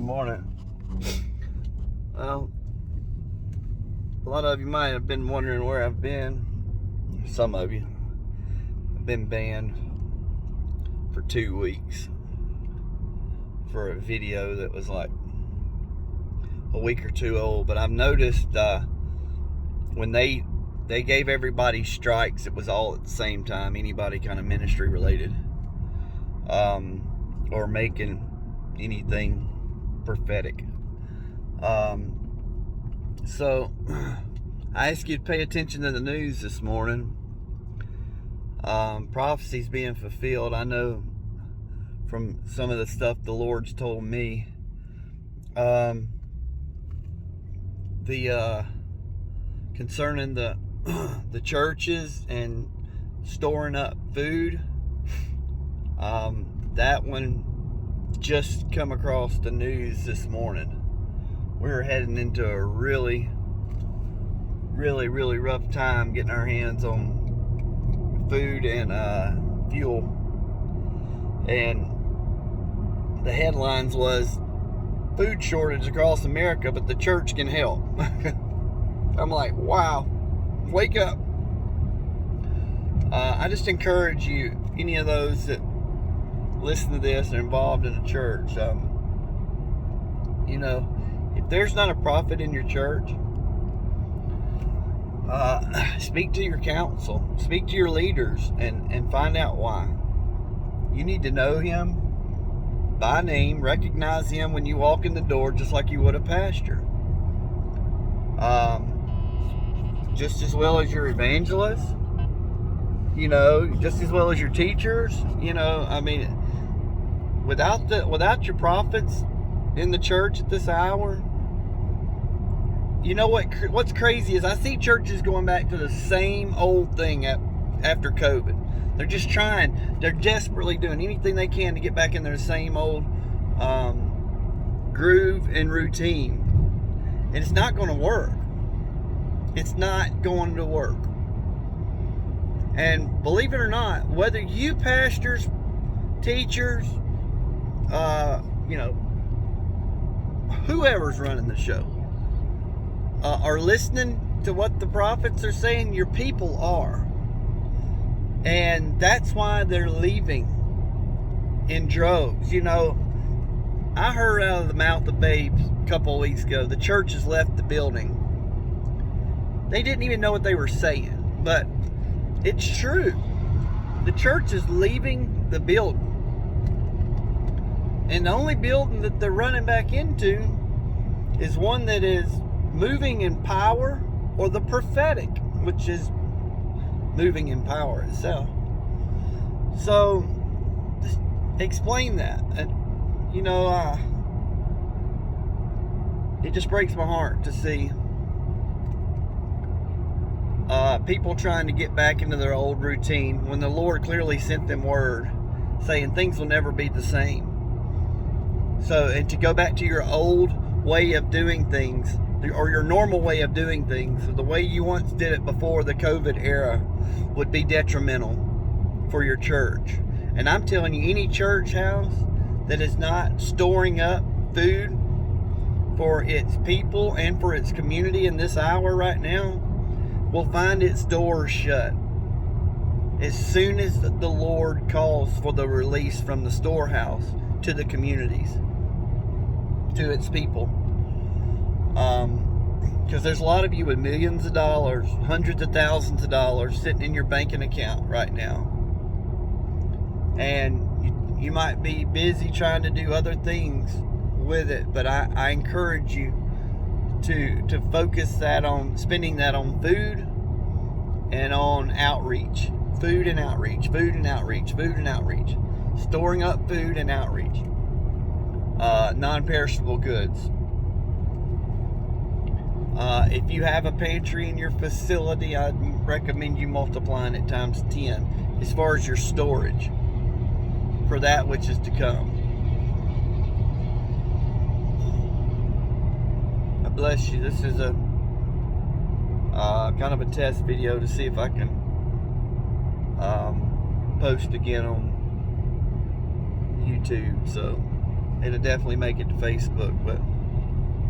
Good morning. Well, a lot of you might have been wondering where I've been. Some of you. I've been banned for 2 weeks for a video that was like a week or two old. But I've noticed when they gave everybody strikes, it was all at the same time. Anybody kind of ministry related or making anything prophetic. So I ask you to pay attention to the news this morning. Prophecies being fulfilled. I know from some of the stuff the Lord's told me. Concerning the churches and storing up food. That one just come across the news this morning. We're heading into a really rough time getting our hands on food and fuel. And the headlines was food shortage across America, but the church can help. I'm like, wow, wake up. I just encourage you, any of those that listen to this and are involved in a church, if there's not a prophet in your church, speak to your council, speak to your leaders, and find out why. You need to know him by name, recognize him when you walk in the door, just like you would a pastor. Just as well as your evangelists, just as well as your teachers, without your prophets in the church at this hour, what's crazy is I see churches going back to the same old thing after COVID. They're just they're desperately doing anything they can to get back in their same old groove and routine. And it's not going to work. It's not going to work. And believe it or not, whether you pastors, teachers, whoever's running the show, are listening to what the prophets are saying, your people are. And that's why they're leaving in droves. I heard out of the mouth of babes a couple of weeks ago, the church has left the building. They didn't even know what they were saying, but it's true. The church is leaving the building. And the only building that they're running back into is one that is moving in power, or the prophetic, which is moving in power itself. So, just explain that. It just breaks my heart to see people trying to get back into their old routine when the Lord clearly sent them word saying things will never be the same. So, and to go back to your old way of doing things, or your normal way of doing things, or the way you once did it before the COVID era, would be detrimental for your church. And I'm telling you, any church house that is not storing up food for its people and for its community in this hour right now will find its doors shut as soon as the Lord calls for the release from the storehouse to the communities, to its people. Because there's a lot of you with millions of dollars, hundreds of thousands of dollars sitting in your banking account right now. And you might be busy trying to do other things with it, but I encourage you to focus that on spending that on food and on outreach. Food and outreach, food and outreach, food and outreach. Storing up food and outreach. Non-perishable goods. If you have a pantry in your facility, I'd recommend you multiplying it times 10 as far as your storage for that which is to come. I bless you. This is a kind of a test video to see if I can post again on YouTube. So it'll definitely make it to Facebook, but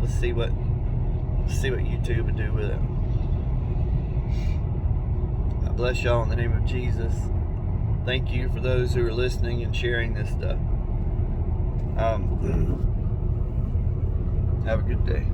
let's see what YouTube would do with it. God bless y'all in the name of Jesus. Thank you for those who are listening and sharing this stuff. Have a good day.